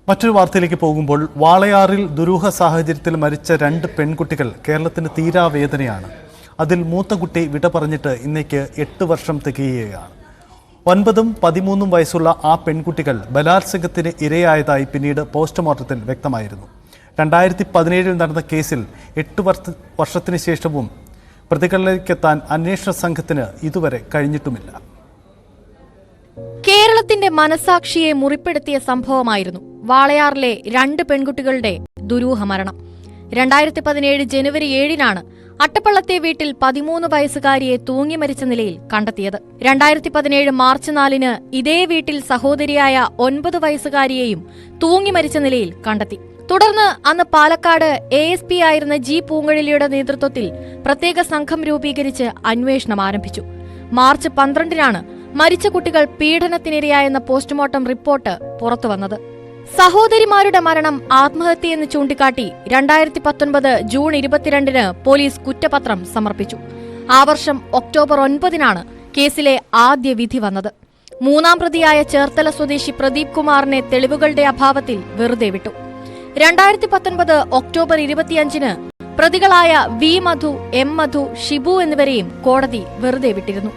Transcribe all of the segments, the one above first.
മറ്റൊരു വാർത്തയിലേക്ക് പോകുമ്പോൾ വാളയാറിൽ ദുരൂഹ സാഹചര്യത്തിൽ മരിച്ച 2 പെൺകുട്ടികൾ കേരളത്തിന് തീരാവേദനയാണ്. അതിൽ മൂത്ത കുട്ടി വിട പറഞ്ഞിട്ട് ഇന്നേക്ക് 8 വർഷം തികയുകയാണ്. 9ഉം 13ഉം വയസ്സുള്ള ആ പെൺകുട്ടികൾ ബലാത്സംഗത്തിന് ഇരയായതായി പിന്നീട് പോസ്റ്റ്മോർട്ടത്തിൽ വ്യക്തമായിരുന്നു. 2017 നടന്ന കേസിൽ 8 വർഷത്തിന് ശേഷവും പ്രതികളിലേക്കെത്താൻ അന്വേഷണ സംഘത്തിന് ഇതുവരെ കഴിഞ്ഞിട്ടുമില്ല. കേരളത്തിന്റെ മനസാക്ഷിയെ മുറിപ്പെടുത്തിയ സംഭവമായിരുന്നു വാളയാറിലെ 2 പെൺകുട്ടികളുടെ ദുരൂഹ മരണം. 2017 ജനുവരി 7-നാണ് അട്ടപ്പള്ളത്തെ വീട്ടിൽ 13 വയസ്സുകാരിയെ തൂങ്ങി മരിച്ച നിലയിൽ കണ്ടെത്തിയത്. 2017 മാർച്ച് 4-ന് ഇതേ വീട്ടിൽ സഹോദരിയായ 9 വയസ്സുകാരിയെയും തൂങ്ങി മരിച്ച നിലയിൽ കണ്ടെത്തി. തുടർന്ന് അന്ന് പാലക്കാട് ASP ആയിരുന്ന ജി പൂങ്കഴിലിയുടെ നേതൃത്വത്തിൽ പ്രത്യേക സംഘം രൂപീകരിച്ച് അന്വേഷണം ആരംഭിച്ചു. മാർച്ച് 12-നാണ് മരിച്ച കുട്ടികൾ പീഡനത്തിനിരയായെന്ന പോസ്റ്റ്മോർട്ടം റിപ്പോർട്ട് പുറത്തുവന്നത്. സഹോദരിമാരുടെ മരണം ആത്മഹത്യയെന്ന് ചൂണ്ടിക്കാട്ടി 2019 ജൂൺ 22-ന് പോലീസ് കുറ്റപത്രം സമർപ്പിച്ചു. ആ വർഷം ഒക്ടോബർ 9-നാണ് കേസിലെ ആദ്യ വിധി വന്നത്. 3-ാം പ്രതിയായ ചേർത്തല സ്വദേശി പ്രദീപ് കുമാറിനെ തെളിവുകളുടെ അഭാവത്തിൽ വെറുതെ വിട്ടു. 2019 ഒക്ടോബർ 25-ന് പ്രതികളായ വി മധു, എം മധു, ഷിബു എന്നിവരെയും കോടതി വെറുതെ വിട്ടിരുന്നു.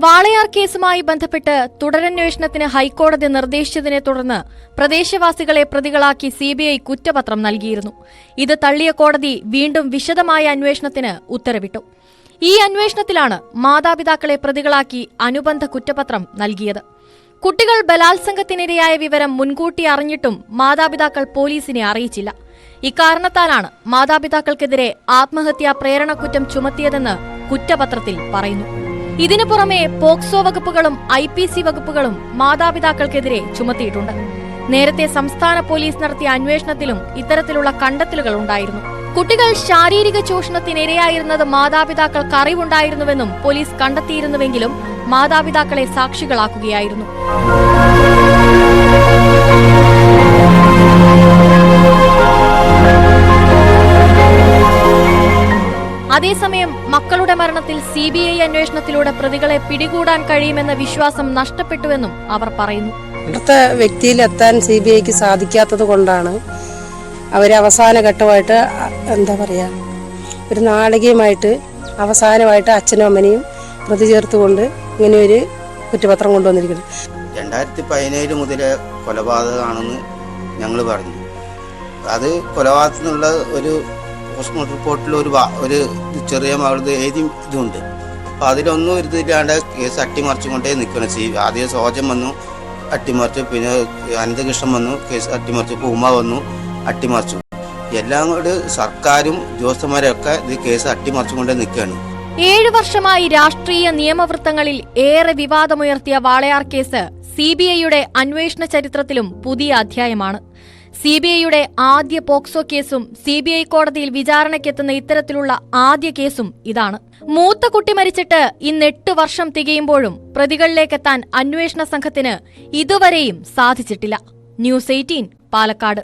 വാളയാർ കേസുമായി ബന്ധപ്പെട്ട് തുടരന്വേഷണത്തിന് ഹൈക്കോടതി നിർദ്ദേശിച്ചതിനെ തുടർന്ന് പ്രദേശവാസികളെ പ്രതികളാക്കി CBI കുറ്റപത്രം നൽകിയിരുന്നു. ഇത് തള്ളിയ കോടതി വീണ്ടും വിശദമായ അന്വേഷണത്തിന് ഉത്തരവിട്ടു. ഈ അന്വേഷണത്തിലാണ് മാതാപിതാക്കളെ പ്രതികളാക്കി അനുബന്ധ കുറ്റപത്രം നൽകിയത്. കുട്ടികൾ ബലാത്സംഗത്തിനിരയായ വിവരം മുൻകൂട്ടി അറിഞ്ഞിട്ടും മാതാപിതാക്കൾ പോലീസിനെ അറിയിച്ചില്ല. ഇക്കാരണത്താലാണ് മാതാപിതാക്കൾക്കെതിരെ ആത്മഹത്യാ പ്രേരണക്കുറ്റം ചുമത്തിയതെന്ന് കുറ്റപത്രത്തിൽ പറയുന്നു. ഇതിനു പുറമെ പോക്സോ വകുപ്പുകളും IPC വകുപ്പുകളും മാതാപിതാക്കൾക്കെതിരെ ചുമത്തിയിട്ടുണ്ട്. നേരത്തെ സംസ്ഥാന പോലീസ് നടത്തിയ അന്വേഷണത്തിലും ഇത്തരത്തിലുള്ള കണ്ടെത്തലുകൾ ഉണ്ടായിരുന്നു. കുട്ടികൾ ശാരീരിക ചൂഷണത്തിനിരയായിരുന്നത് മാതാപിതാക്കൾക്ക് അറിവുണ്ടായിരുന്നുവെന്നും പോലീസ് കണ്ടെത്തിയിരുന്നുവെങ്കിലും മാതാപിതാക്കളെ സാക്ഷികളാക്കുകയായിരുന്നു. അതേസമയം മക്കളുടെ മരണത്തിൽ CBI അന്വേഷണത്തിലൂടെ പ്രതികളെ പിടികൂടാൻ കഴിയുമെന്ന വിശ്വാസം നഷ്ടപ്പെട്ടുവെന്നും അവർ പറയുന്നു. അടുത്ത വ്യക്തിയിലെത്താൻ CBIക്ക് സാധിക്കാത്തത് കൊണ്ടാണ് അവർ അവസാന ഘട്ടമായിട്ട് ഒരു നാളികയുമായിട്ട് അവസാനമായിട്ട് അച്ഛനും അമ്മനെയും പ്രതി ചേർത്തുകൊണ്ട് ഇങ്ങനെ ഒരു കുറ്റപത്രം കൊണ്ടുവന്നിരിക്കുന്നത്. 2017 മുതൽ കൊലപാതകമാണെന്ന് ഞങ്ങൾ പറഞ്ഞു. അത് കൊലപാതകത്തിനുള്ള ഒരു പോസ്റ്റ്മോർട്ടം റിപ്പോർട്ടിൽ ഒരു ചെറിയ മകളുടെ ഇതുണ്ട്. അപ്പോൾ അതിലൊന്നും ഇതില്ലാണ്ട് കേസ് അട്ടിമറിച്ചുകൊണ്ടേ നിൽക്കണം. ആദ്യം സോജം വന്നു, അട്ടിമറിച്ചു. പിന്നെ അനന്തകൃഷ്ണൻ വന്നു, കേസ് അട്ടിമറിച്ചു. ഉമ വന്നു, അട്ടിമറിച്ചു. എല്ലാം കൂടി സർക്കാരും ജോസന്മാരൊക്കെ ഇത് കേസ് അട്ടിമറിച്ചുകൊണ്ടേ നിൽക്കുകയാണ്. 7 വർഷമായി രാഷ്ട്രീയ നിയമവൃത്തങ്ങളിൽ ഏറെ വിവാദമുയർത്തിയ വാളയാർ കേസ് CBIയുടെ അന്വേഷണ ചരിത്രത്തിലും പുതിയ അധ്യായമാണ്. CBIയുടെ ആദ്യ പോക്സോ കേസും CBI കോടതിയിൽ വിചാരണയ്ക്കെത്തുന്ന ഇത്തരത്തിലുള്ള ആദ്യ കേസും ഇതാണ്. മൂത്ത കുട്ടി മരിച്ചിട്ട് ഇന്ന് 8 വർഷം തികയുമ്പോഴും പ്രതികളിലേക്കെത്താൻ അന്വേഷണ സംഘത്തിന് ഇതുവരെയും സാധിച്ചിട്ടില്ല. ന്യൂസ് 18 പാലക്കാട്.